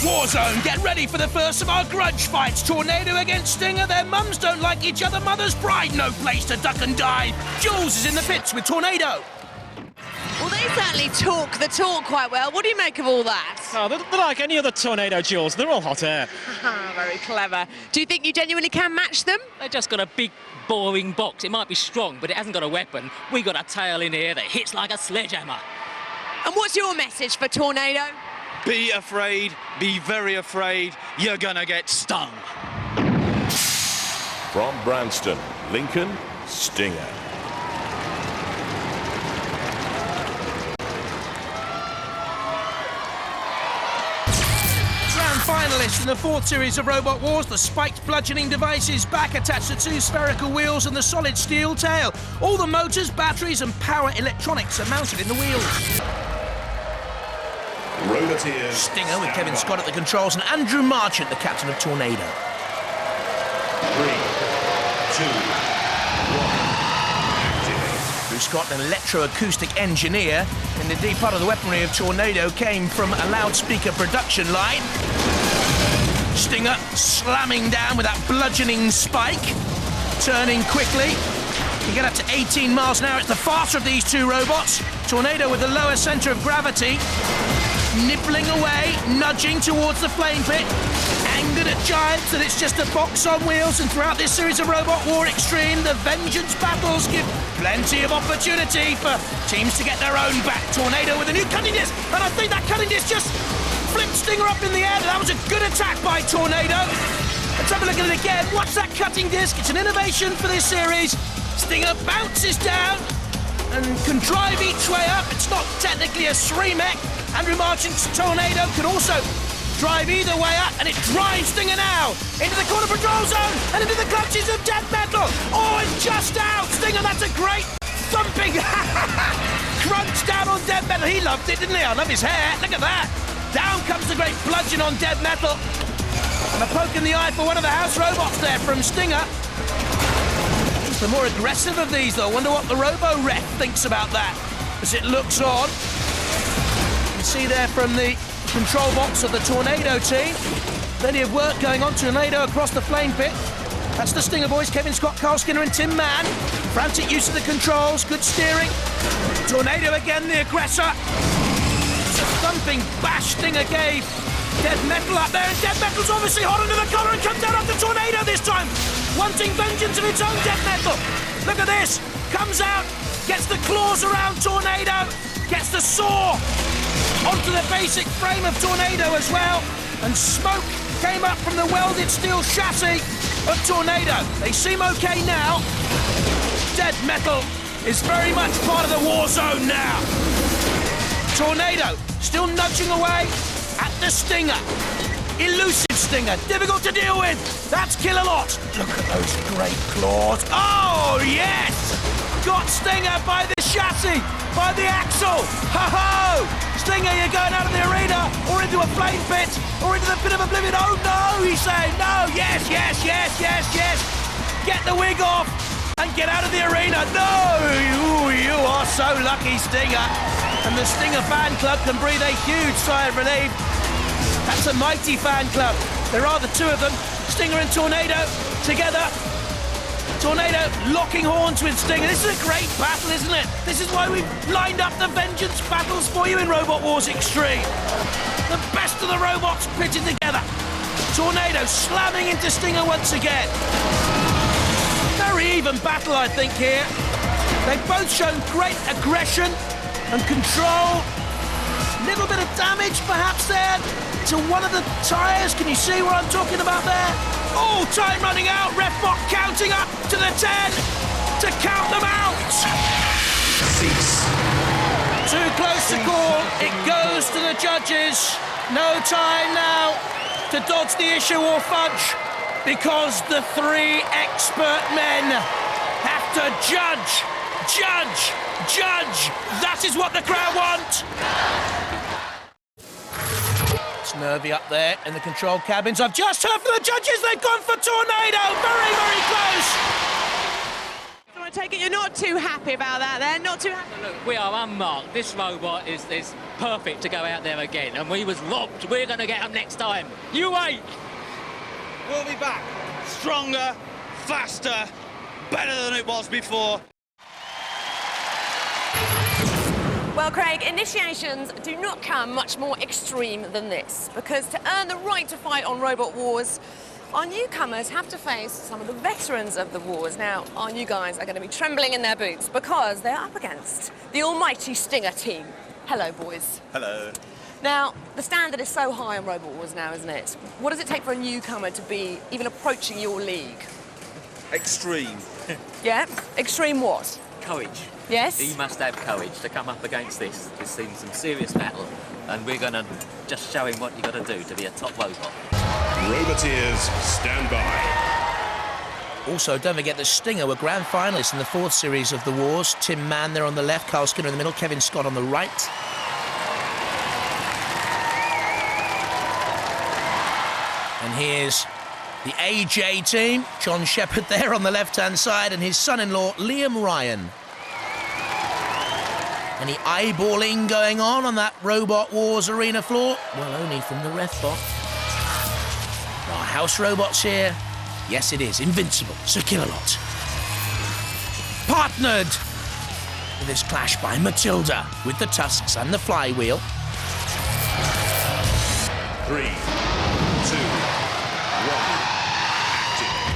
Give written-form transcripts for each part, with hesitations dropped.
Warzone, get ready for the first of our grudge fights. Tornado against Stinger. Their mums don't like each other. Mother's pride, no place to duck and dive. Jules is in the pits with Tornado. Well, they certainly talk the talk quite well. What do you make of all that? Oh, they're like any other Tornado, Jules. They're all hot air. Very clever. Do you think you genuinely can match them? They just got a big, boring box. It might be strong, but it hasn't got a weapon. We got a tail in here that hits like a sledgehammer. And what's your message for Tornado? Be afraid, be very afraid, you're gonna get stung. From Branston, Lincoln, Stinger. Grand finalists in the fourth series of Robot Wars, the spiked bludgeoning devices back attached to two spherical wheels and the solid steel tail. All the motors, batteries and power electronics are mounted in the wheels. Stinger with Kevin Scott at the controls and Andrew Marchant, the captain of Tornado. 3, 2, 1, Bruce Scott, an electroacoustic engineer. Indeed, part of the weaponry of Tornado came from a loudspeaker production line. Stinger slamming down with that bludgeoning spike, turning quickly. You get up to 18 miles an hour. It's the faster of these two robots. Tornado with the lower centre of gravity. Nibbling away, nudging towards the flame pit, angered at Giants that it's just a box on wheels, and throughout this series of Robot War Extreme, the vengeance battles give plenty of opportunity for teams to get their own back. Tornado with a new cutting disc, and I think that cutting disc just flipped Stinger up in the air. That was a good attack by Tornado. Let's have a look at it again. What's that cutting disc? It's an innovation for this series. Stinger bounces down and can drive each way up. It's not technically a three-mech. Andrew Marchant's Tornado can also drive either way up, and it drives Stinger now into the corner control zone and into the clutches of Death Metal. Oh, and just out. Stinger, that's a great thumping crunch down on Death Metal. He loved it, didn't he? I love his hair. Look at that. Down comes the great bludgeon on Death Metal. And a poke in the eye for one of the house robots there from Stinger. He's the more aggressive of these, though. I wonder what the Robo-Ref thinks about that as it looks on. You can see there from the control box of the Tornado team. Plenty of work going on. Tornado across the flame pit. That's the Stinger boys, Kevin Scott, Carl Skinner and Tim Mann. Frantic use of the controls, good steering. Tornado again, the aggressor. It's a thumping bash Stinger gave Death Metal up there, and Death Metal's obviously hot under the collar and comes out after Tornado this time, wanting vengeance of its own. Death Metal, look at this, comes out, gets the claws around Tornado, gets the saw onto the basic frame of Tornado as well, and smoke came up from the welded steel chassis of Tornado. They seem okay now. Dead Metal is very much part of the war zone now. Tornado still nudging away at the Stinger. Elusive Stinger, difficult to deal with. That's Kill-A-Lot. Look at those great claws. Oh, yes! Got Stinger by the chassis, by the axle. Ho-ho! Stinger, you're going out of the arena, or into a flame pit, or into the pit of oblivion. Oh, no, he's saying no. Yes, yes, yes, yes, yes. Get the wig off and get out of the arena. No! You are so lucky, Stinger. And the Stinger fan club can breathe a huge sigh of relief. That's a mighty fan club. There are the two of them, Stinger and Tornado, together. Tornado locking horns with Stinger. This is a great battle, isn't it? This is why we've lined up the vengeance battles for you in Robot Wars Extreme. The best of the robots pitted together. Tornado slamming into Stinger once again. Very even battle, I think, here. They've both shown great aggression and control. Little bit of damage, perhaps, there to one of the tyres. Can you see what I'm talking about there? Oh, time running out. Refbot counting up to the 10 to count them out. cease. Too close to call. It goes to the judges. No time now to dodge the issue or fudge, because the three expert men have to judge, judge, judge. That is what the crowd want. It's nervy up there in the control cabins. I've just heard from the judges, they've gone for Tornado. Very, very close. I take it you're not too happy about that then? Not too happy? Look, we are unmarked. This robot is perfect to go out there again, and we was robbed. We're going to get them next time. You wait. We'll be back. Stronger, faster, better than it was before. Well, Craig, initiations do not come much more extreme than this, because to earn the right to fight on Robot Wars, our newcomers have to face some of the veterans of the wars. Now, our new guys are going to be trembling in their boots because they're up against the almighty Stinger team. Hello, boys. Hello. Now, the standard is so high on Robot Wars now, isn't it? What does it take for a newcomer to be even approaching your league? Extreme. Yeah? Extreme what? Courage. Yes? You must have courage to come up against this. It's seen some serious battle, and we're going to just show him what you got to do to be a top robot. Roboteers, stand by. Also, don't forget that Stinger were grand finalists in the 4th series of the Wars. Tim Mann there on the left, Carl Skinner in the middle, Kevin Scott on the right. And here's the Ajjay team. John Shepherd there on the left-hand side, and his son-in-law, Liam Ryan. Any eyeballing going on that Robot Wars arena floor? Well, only from the ref bot. Our house robots here. Yes, it is. Invincible. Sir Killalot. Partnered with this clash by Matilda with the tusks and the flywheel. 3, 2,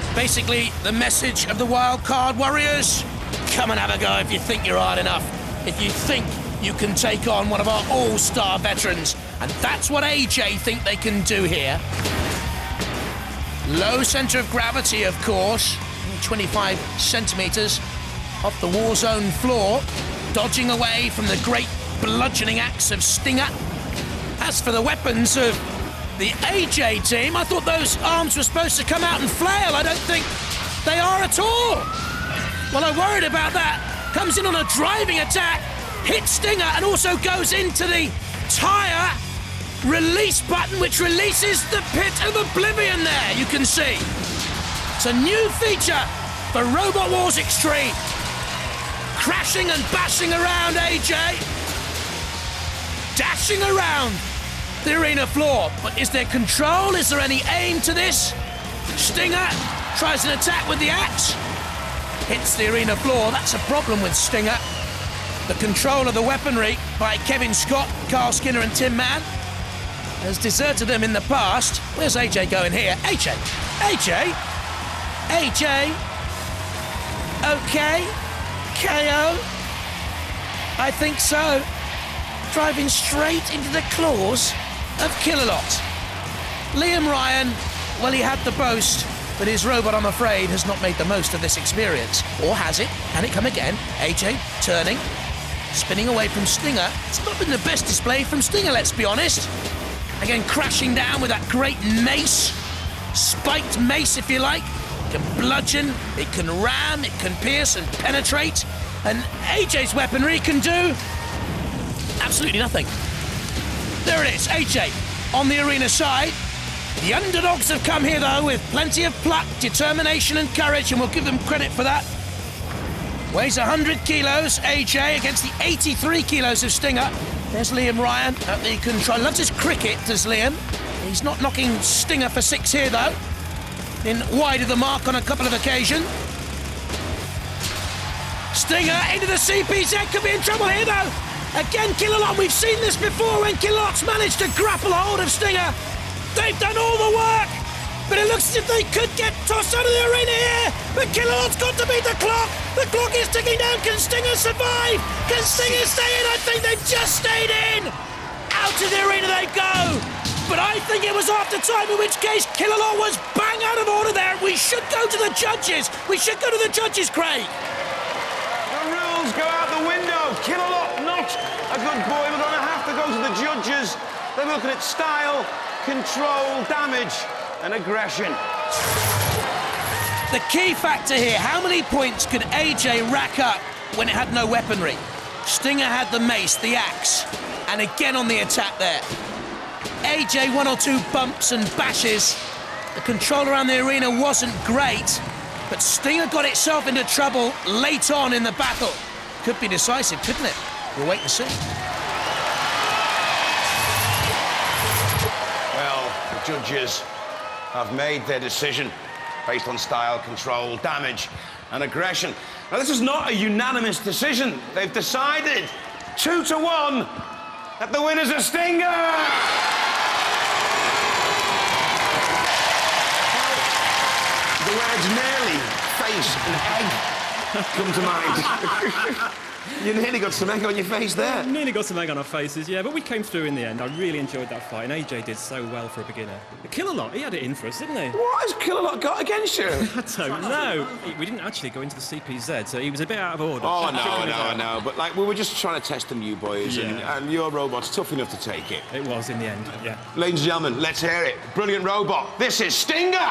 1. Basically, the message of the Wild Card Warriors. Come and have a go if you think you're hard enough. If you think you can take on one of our all-star veterans. And that's what Ajjay think they can do here. Low centre of gravity, of course, 25 centimetres off the war zone floor, dodging away from the great bludgeoning axe of Stinger. As for the weapons of the Ajjay team, I thought those arms were supposed to come out and flail. I don't think they are at all. Well, I'm worried about that. Comes in on a driving attack, hits Stinger, and also goes into the tyre release button, which releases the pit of oblivion there, you can see. It's a new feature for Robot Wars Extreme. Crashing and bashing around Ajjay. Dashing around the arena floor. But is there control? Is there any aim to this? Stinger tries an attack with the axe. Hits the arena floor. That's a problem with Stinger. The control of the weaponry by Kevin Scott, Carl Skinner and Tim Mann has deserted them in the past. Where's Ajjay going here? Ajjay! Ajjay! Ajjay! OK? KO? I think so. Driving straight into the claws of Killalot. Liam Ryan, well, he had the boast, but his robot, I'm afraid, has not made the most of this experience. Or has it? Can it come again? Ajjay turning, spinning away from Stinger. It's not been the best display from Stinger, let's be honest. Again, crashing down with that great mace. Spiked mace, if you like. It can bludgeon, it can ram, it can pierce and penetrate. And Ajjay's weaponry can do absolutely nothing. There it is, Ajjay on the arena side. The underdogs have come here, though, with plenty of pluck, determination and courage, and we'll give them credit for that. Weighs 100 kilos, Ajjay, against the 83 kilos of Stinger. There's Liam Ryan at the control. Loves his cricket, does Liam. He's not knocking Stinger for 6 here, though. In wide of the mark on a couple of occasions. Stinger into the CPZ, could be in trouble here, though. Again, Killalot, we've seen this before when Killalot's managed to grapple a hold of Stinger. They've done all the work, but it looks as if they could get tossed out of the arena here. But Killalot's got to beat the clock. The clock is ticking down. Can Stinger survive? Can Stinger stay in? I think they've just stayed in. Out of the arena they go. But I think it was after time, in which case Killalot was bang out of order there. We should go to the judges. We should go to the judges, Craig. The rules go out the window. Killalot not a good boy. We're going to have to go to the judges. They're looking at style, control, damage and aggression. the key factor here. How many points could Ajjay rack up when it had no weaponry? Stinger had the mace, the axe, and again on the attack there. Ajjay, 1 or 2 bumps and bashes. The control around the arena wasn't great, but Stinger got itself into trouble late on in the battle. Could be decisive, couldn't it? We'll wait and see. Well, the judges have made their decision based on style, control, damage, and aggression. Now, this is not a unanimous decision. They've decided 2-1 that the winner's a Stinger! The words nearly, face, and egg come to mind. You nearly got some egg on your face there. Nearly got some egg on our faces, yeah, but we came through in the end. I really enjoyed that fight, and Ajjay did so well for a beginner. Kill-A-Lot, he had it in for us, didn't he? What has Kill-A-Lot got against you? I don't know. We didn't actually go into the CPZ, so he was a bit out of order. Oh, I know. But, like, we were just trying to test them, you boys, Yeah. and your robot's tough enough to take it. It was in the end, yeah. Ladies and gentlemen, let's hear it. Brilliant robot. This is Stinger!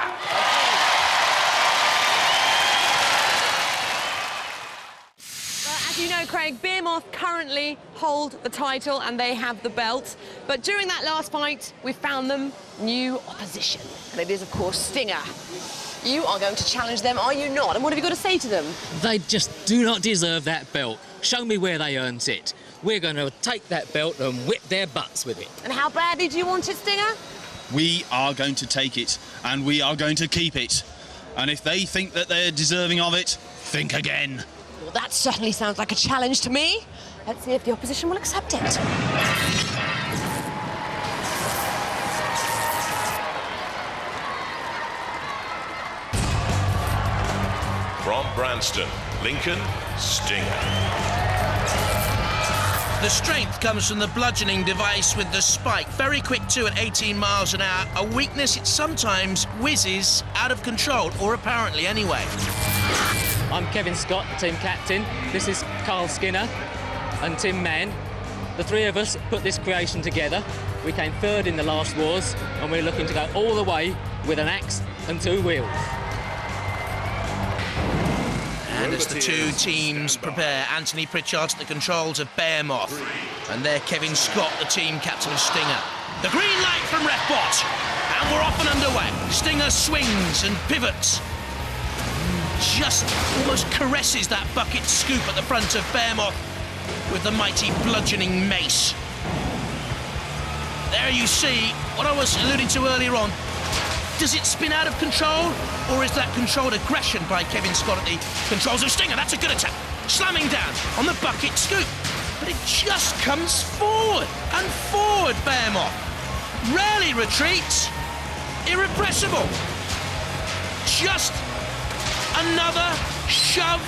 As you know, Craig, Behemoth currently hold the title and they have the belt. But during that last fight, we found them new opposition. And it is, of course, Stinger. You are going to challenge them, are you not? And what have you got to say to them? They just do not deserve that belt. Show me where they earned it. We're going to take that belt and whip their butts with it. And how badly do you want it, Stinger? We are going to take it, and we are going to keep it. And if they think that they're deserving of it, think again. Well, that certainly sounds like a challenge to me. Let's see if the opposition will accept it. From Branston, Lincoln, Stinger. The strength comes from the bludgeoning device with the spike. Very quick too at 18 miles an hour. A weakness, it sometimes whizzes out of control, or apparently anyway. I'm Kevin Scott, the team captain. This is Carl Skinner and Tim Mann. The three of us put this creation together. We came third in the last wars, and we're looking to go all the way with an axe and 2 wheels. And as the two teams prepare, Anthony Pritchard's at the controls of Behemoth. And there Kevin Scott, the team captain of Stinger. The green light from Refbot. And we're off and underway. Stinger swings and pivots. Just almost caresses that bucket scoop at the front of Behemoth with the mighty bludgeoning mace. There you see what I was alluding to earlier on. Does it spin out of control, or is that controlled aggression by Kevin Scott at the controls of Stinger? That's a good attack. Slamming down on the bucket scoop. But it just comes forward and forward, Behemoth. Rarely retreats. Irrepressible. Just another shove,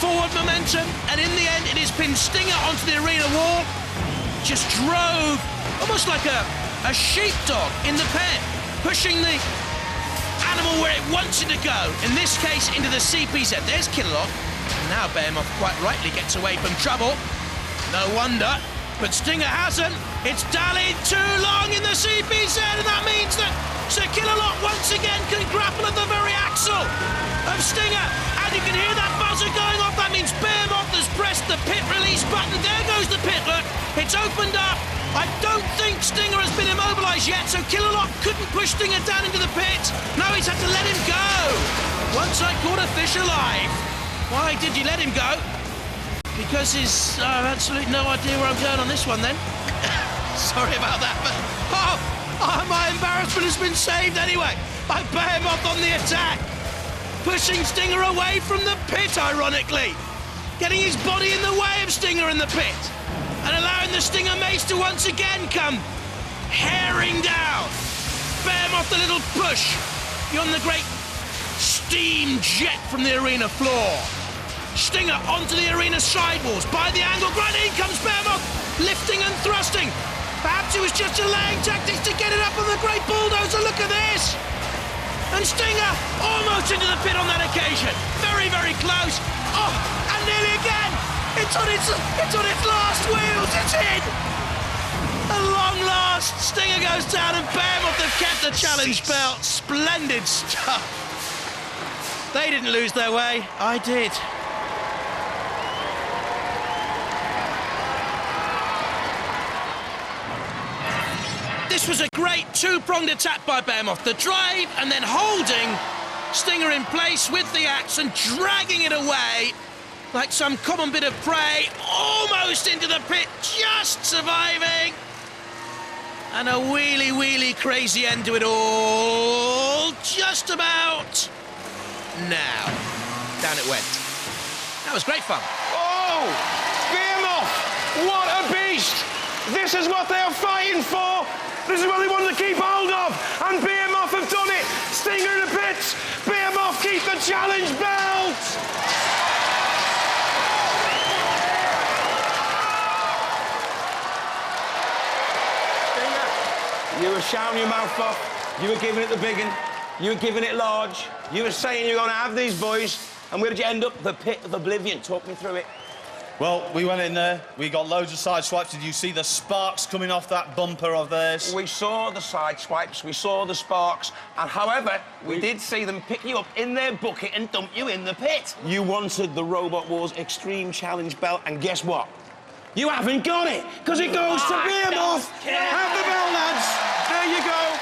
forward momentum, and in the end it has pinned Stinger onto the arena wall. Just drove almost like a sheepdog in the pen, pushing the animal where it wants it to go, in this case into the CPZ. There's Kill-A-Lot. Now Behemoth quite rightly gets away from trouble. No wonder, but Stinger hasn't. It's dallied too long in the CPZ, and that means that Sir Kill-A-Lot once again can grapple at the very axle of Stinger. And you can hear that buzzer going off. That means Behemoth has pressed the pit release button. There goes the pit, look. It's opened up. I don't think Stinger has been immobilised yet, so Kill-A-Lot couldn't push Stinger down into the pit. No, he's had to let him go. Once I caught a fish alive. Why did you let him go? Because he's absolutely no idea where I'm going on this one then. Sorry about that, but my embarrassment has been saved anyway. By Behemoth on the attack. Pushing Stinger away from the pit, ironically. Getting his body in the way of Stinger in the pit. And allowing the Stinger mace to once again come herring down. Behemoth a little push beyond the great steam jet from the arena floor. Stinger onto the arena sidewalls by the angle. Right in comes Behemoth, lifting and thrusting. Perhaps it was just delaying tactics to get it up on the great bulldozer. Look at this. And Stinger almost into the pit on that occasion. Very, very close. Oh, and nearly again. It's on its last wheels. It's in. At long last, Stinger goes down and Behemoth have kept the challenge belt. Splendid stuff. They didn't lose their way, I did. This was a great two-pronged attack by Behemoth. The drive and then holding Stinger in place with the axe and dragging it away like some common bit of prey, almost into the pit, just surviving. And a wheelie crazy end to it all, just about now. Down it went. That was great fun. Oh, Behemoth, what a beast! This is what they're fighting for. This is what they wanted to keep hold of, and Behemoth have done it. Stinger in the pits. Behemoth keep the challenge belt. Stinger, you were shouting your mouth off. You were giving it the big one. You were giving it large. You were saying you're going to have these boys. And where did you end up? The pit of oblivion. Talk me through it. Well, we went in there, we got loads of side swipes. Did you see the sparks coming off that bumper of theirs? We saw the side swipes, we saw the sparks, and however, we did see them pick you up in their bucket and dump you in the pit. You wanted the Robot Wars Extreme Challenge belt, and guess what? You haven't got it, because it goes to Behemoth. Have the belt, lads. There you go.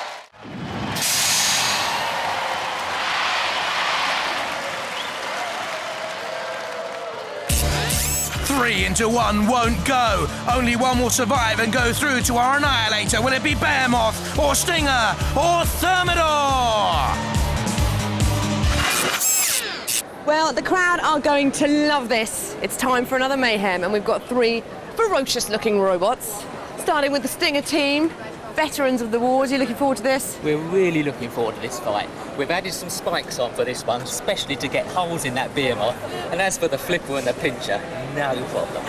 3 into 1 won't go. Only one will survive and go through to our Annihilator. Will it be Behemoth or Stinger or Thermidor? Well, the crowd are going to love this. It's time for another Mayhem, and we've got 3 ferocious-looking robots. Starting with the Stinger team, veterans of the wars. You looking forward to this? We're really looking forward to this fight. We've added some spikes on for this one, especially to get holes in that Behemoth. And as for the flipper and the pincher, no problem.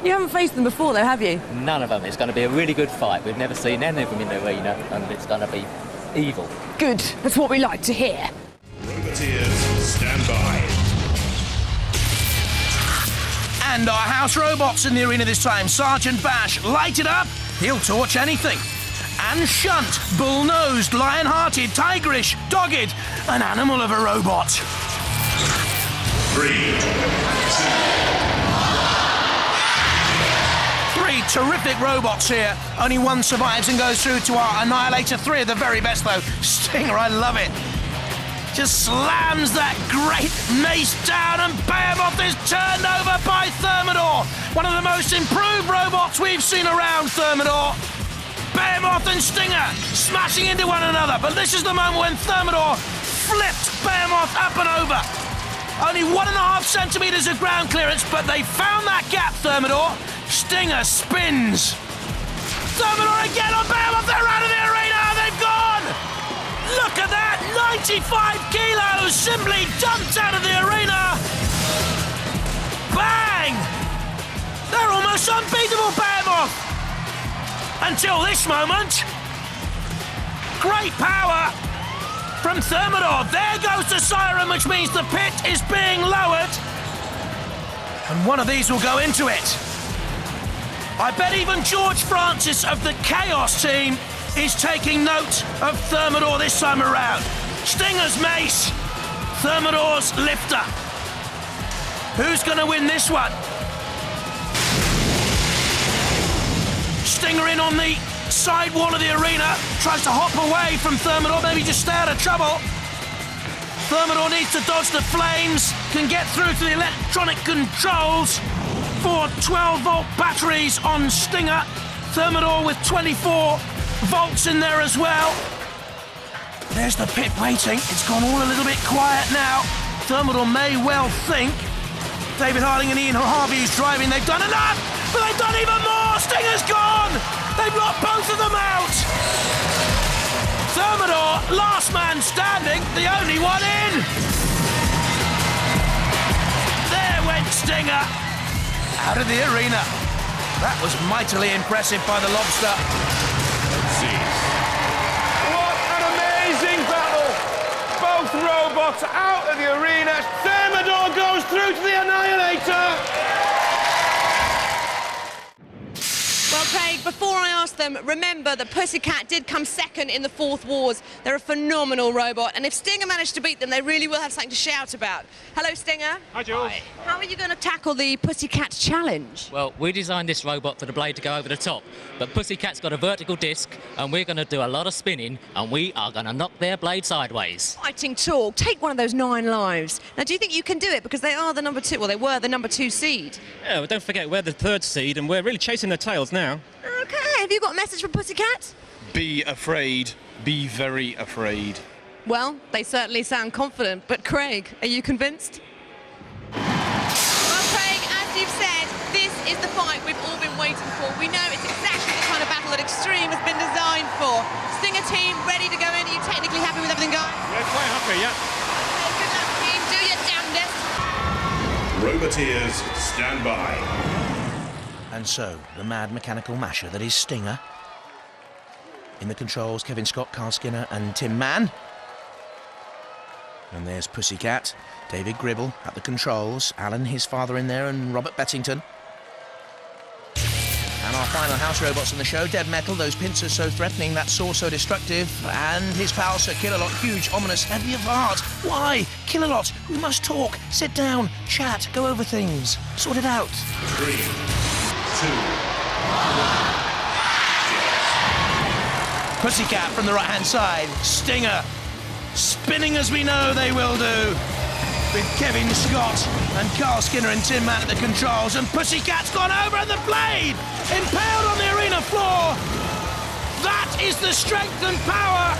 You haven't faced them before, though, have you? None of them. It's going to be a really good fight. We've never seen any of them in the arena, and it's going to be evil. Good. That's what we like to hear. Roboteers, stand by. And our house robots in the arena this time. Sergeant Bash, light it up. He'll torch anything. And Shunt, bull-nosed, lion-hearted, tigerish, dogged, an animal of a robot. 3, 3 terrific robots here. Only one survives and goes through to our Annihilator. 3 of the very best, though. Stinger, I love it. Just slams that great mace down, and Behemoth is turned over by Thermidor. One of the most improved robots we've seen around, Thermidor. Behemoth and Stinger smashing into one another, but this is the moment when Thermidor flipped Behemoth up and over. Only 1.5 centimetres of ground clearance, but they found that gap, Thermidor. Stinger spins. Thermidor again on Behemoth, they're out of the arena, they've gone! Look at that, 95 kilos simply dumped out of the arena. Bang! They're almost unbeatable, Behemoth. Until this moment. Great power from Thermidor. There goes the siren, which means the pit is being lowered. And one of these will go into it. I bet even George Francis of the Chaos team is taking note of Thermidor this time around. Stinger's mace, Thermidor's lifter. Who's going to win this one? Stinger in on the side wall of the arena, tries to hop away from Thermidor, maybe just stay out of trouble. Thermidor needs to dodge the flames, can get through to the electronic controls for 12-volt batteries on Stinger. Thermidor with 24 volts in there as well. There's the pit waiting. It's gone all a little bit quiet now. Thermidor may well think David Harding and Ian Harvey is driving. They've done enough, but they've done even more. Stinger's gone. They've locked both of them out. Thermidor, last man standing, the only one in. There went Stinger out of the arena. That was mightily impressive by the lobster. Let's see. What an amazing battle! Both robots out of the arena. Thermidor goes through to the Annihilator. Well, Craig, before I ask them. Remember that Pussycat did come second in the 4th Wars. They're a phenomenal robot, and if Stinger managed to beat them, they really will have something to shout about. Hello, Stinger. Hi, Jules. Hi. How are you going to tackle the Pussycat challenge? Well, we designed this robot for the blade to go over the top, but Pussycat's got a vertical disc, and we're going to do a lot of spinning, and we are going to knock their blade sideways. Fighting talk. Take one of those 9 lives. Now, do you think you can do it? Because they are the number 2, well, they were the number 2 seed. Yeah, well, don't forget, we're the 3rd seed, and we're really chasing their tails now. OK, have you got a message from Pussycat? Be afraid. Be very afraid. Well, they certainly sound confident, but Craig, are you convinced? Well, Craig, as you've said, this is the fight we've all been waiting for. We know it's exactly the kind of battle that Extreme has been designed for. Stinger team, ready to go in. Are you technically happy with everything going? Yeah, quite happy, yeah. Okay, good luck, team. Do your damnedest. Roboteers, stand by. And so, the mad mechanical masher that is Stinger. In the controls, Kevin Scott, Carl Skinner and Tim Mann. And there's Pussycat, David Gribble at the controls, Alan, his father, in there, and Robert Bettington. And our final house robots in the show, Dead Metal, those pincers so threatening, that saw so destructive, and his pal Sir Killalot, huge, ominous, heavy of heart. Why? Killalot, we must talk, sit down, chat, go over things, sort it out. 3, 2, 1. Pussycat from the right-hand side, Stinger, spinning as we know they will do, with Kevin Scott and Carl Skinner and Tim Mann at the controls, and Pussycat's gone over and the blade impaled on the arena floor. That is the strength and power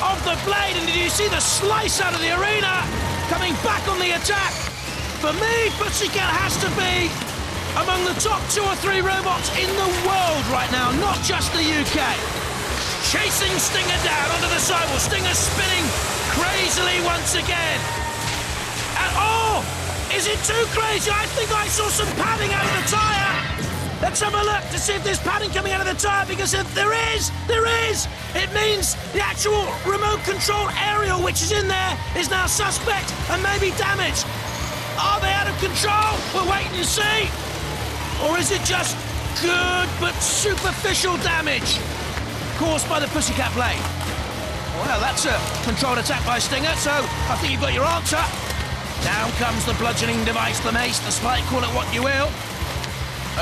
of the blade, and did you see the slice out of the arena, coming back on the attack? For me, Pussycat has to be among the top 2 or 3 robots in the world right now, not just the UK. Chasing Stinger down onto the sidewall. Stinger spinning crazily once again. And oh, is it too crazy? I think I saw some padding out of the tyre. Let's have a look to see if there's padding coming out of the tyre, because if there is, it means the actual remote control aerial which is in there is now suspect and maybe damaged. Are they out of control? We'll wait and see. Or is it just good but superficial damage caused by the Pussycat blade? Well, that's a controlled attack by Stinger, so I think you've got your answer. Down comes the bludgeoning device, the mace, the spike, call it what you will,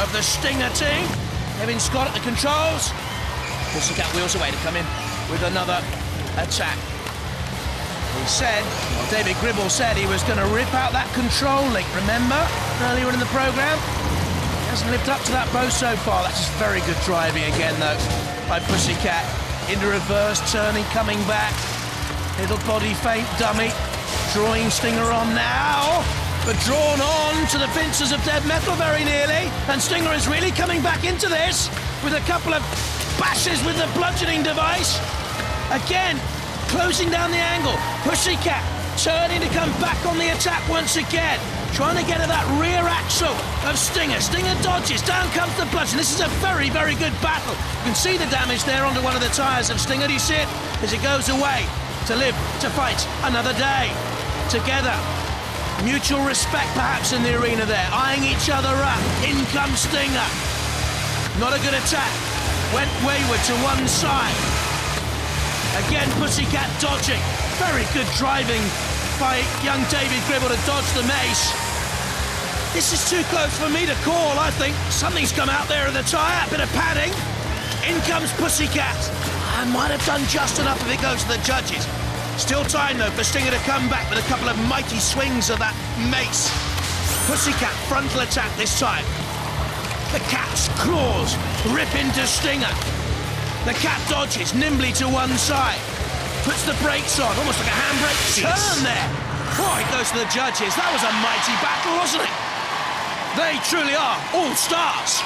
of the Stinger team. Kevin Scott at the controls. Pussycat wheels away to come in with another attack. He said, well, David Gribble said he was going to rip out that control link, remember, earlier in the programme? Hasn't lived up to that boast so far. That's just very good driving again, though, by Pussycat. Into reverse, turning, coming back. Little body feint dummy. Drawing Stinger on now. But drawn on to the pincers of Dead Metal very nearly. And Stinger is really coming back into this with a couple of bashes with the bludgeoning device. Again, closing down the angle. Pussycat turning to come back on the attack once again. Trying to get at that rear axle of Stinger. Stinger dodges, down comes the bludgeon. This is a very, very good battle. You can see the damage there onto one of the tyres of Stinger. Do you see it? As it goes away to live, to fight another day. Together. Mutual respect perhaps in the arena there. Eyeing each other up. In comes Stinger. Not a good attack. Went wayward to one side. Again, Pussycat dodging. Very good driving by young David Gribble to dodge the mace. This is too close for me to call, I think. Something's come out there in the tyre, a bit of padding. In comes Pussycat. I might have done just enough if it goes to the judges. Still time, though, for Stinger to come back with a couple of mighty swings of that mace. Pussycat frontal attack this time. The cat's claws rip into Stinger. The cat dodges nimbly to one side. Puts the brakes on, almost like a handbrake turn there. Oh, it goes to the judges. That was a mighty battle, wasn't it? They truly are all stars.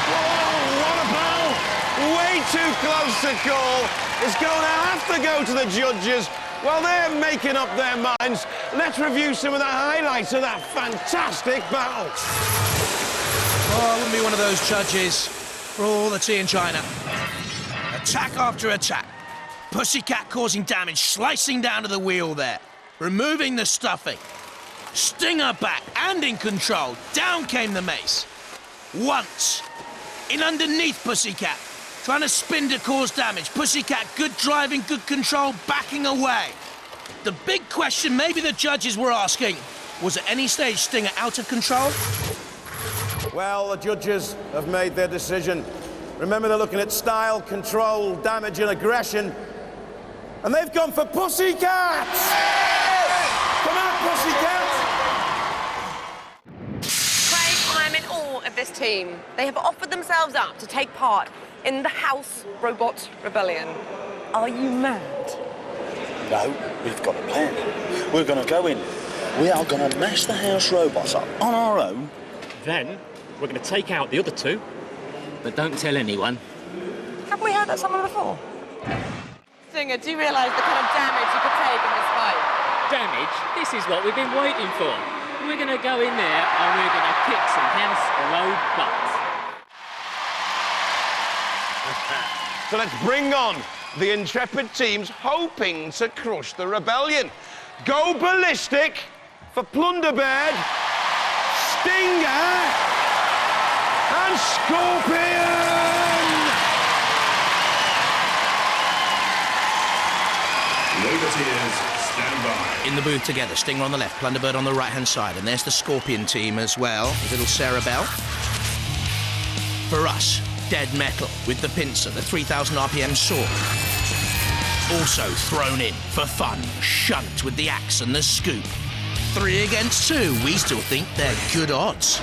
Whoa, what a battle! Way too close to call. It's going to have to go to the judges. While they're making up their minds, let's review some of the highlights of that fantastic battle. Oh, I wouldn't be one of those judges for all the tea in China. Attack after attack. Pussycat causing damage, slicing down to the wheel there. removing the stuffing. Stinger back and in control. Down came the mace. Once. In underneath Pussycat. Trying to spin to cause damage. Pussycat, good driving, good control, backing away. The big question maybe the judges were asking, was at any stage Stinger out of control? Well, the judges have made their decision. Remember, they're looking at style, control, damage and aggression. And they've gone for Pussycat! Come on, Pussycat! Craig, I'm in awe of this team. They have offered themselves up to take part in the House Robot Rebellion. Are you mad? No, we've got a plan. We're going to go in. We are going to mash the house robots up on our own. Then we're going to take out the other two. But don't tell anyone. Haven't we heard that someone before? Stinger, do you realise the kind of damage you could take in this fight? Damage? This is what we've been waiting for. We're going to go in there and we're going to kick some house robots. So let's bring on the intrepid teams hoping to crush the rebellion. Go ballistic for Plunderbird, Stinger, and Scorpion! Roboteers, stand by. In the booth together, Stinger on the left, Plunderbird on the right-hand side, and there's the Scorpion team as well, with little Sarah Bell. For us, Dead Metal with the pincer, the 3,000 RPM sword. Also thrown in for fun, Shunt with the axe and the scoop. 3 against 2, we still think they're good odds.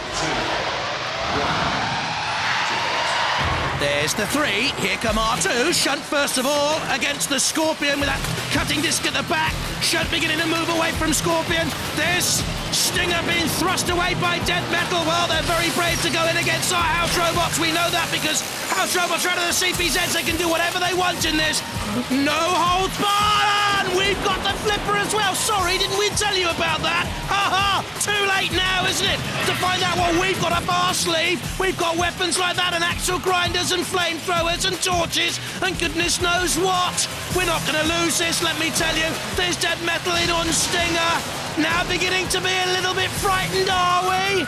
There's the 3, here come R2, Shunt first of all, against the Scorpion with that cutting disc at the back. Shunt beginning to move away from Scorpion. There's Stinger being thrust away by Dead Metal. Well, they're very brave to go in against our house robots. We know that because house robots are out of the CPZs. They can do whatever they want in this. No holds barred! We've got the flipper as well. Sorry, didn't we tell you about that? Ha ha! Too late now, isn't it? To find out what we've got up our sleeve. We've got weapons like that and axle grinders and flamethrowers and torches and goodness knows what. We're not going to lose this, let me tell you. There's Dead Metal in on Stinger. Now beginning to be a little bit frightened, are we?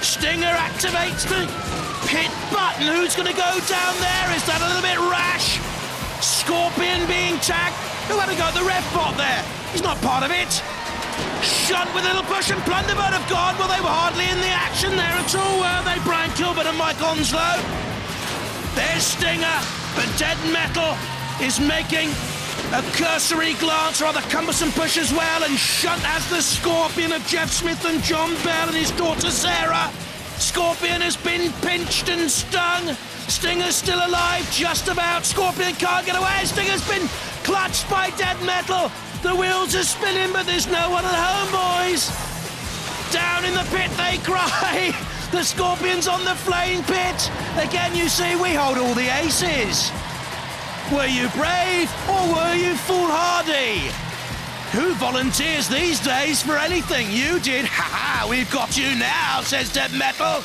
Stinger activates the pit button. Who's going to go down there? Is that a little bit rash? Scorpion being tagged. Who had to go at the rev bot there? He's not part of it. Shunt with a little push and Plunderbird have gone. Well, they were hardly in the action there at all, were they? Brian Kilbert and Mike Onslow. There's Stinger, but Dead Metal is making a cursory glance, rather cumbersome push as well, and Shunt has the Scorpion of Jeff Smith and John Bell and his daughter Sarah. Scorpion has been pinched and stung. Stinger's still alive, just about. Scorpion can't get away. Stinger's been clutched by Dead Metal. The wheels are spinning, but there's no one at home, boys. Down in the pit they cry. The Scorpion's on the flame pit. Again, you see, we hold all the aces. Were you brave or were you foolhardy? Who volunteers these days for anything? You did. Ha ha, we've got you now, says Dead Metal.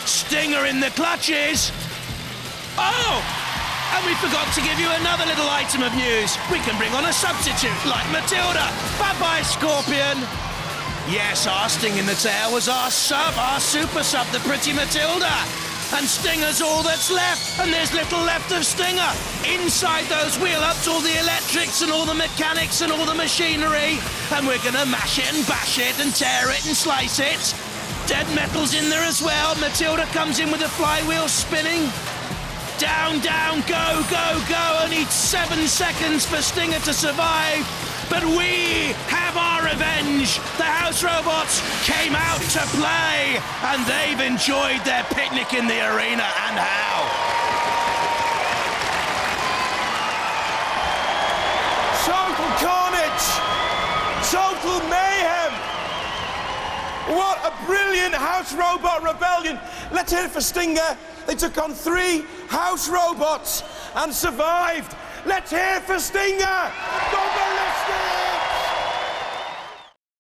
Stinger in the clutches. Oh! And we forgot to give you another little item of news. We can bring on a substitute, like Matilda. Bye-bye, Scorpion. Yes, our sting in the tail was our sub, our super sub, the pretty Matilda. And Stinger's all that's left, and there's little left of Stinger. Inside those wheel-ups, all the electrics and all the mechanics and all the machinery. And we're gonna mash it and bash it and tear it and slice it. Dead Metal's in there as well. Matilda comes in with the flywheel spinning. Down, down, go, go, go. Only 7 seconds for Stinger to survive. But we have our revenge. The house robots came out to play, and they've enjoyed their picnic in the arena, and how. Total carnage! Total mayhem! What a brilliant house robot rebellion! Let's hear it for Stinger. They took on 3 house robots and survived. Let's hear it for Stinger! Go back!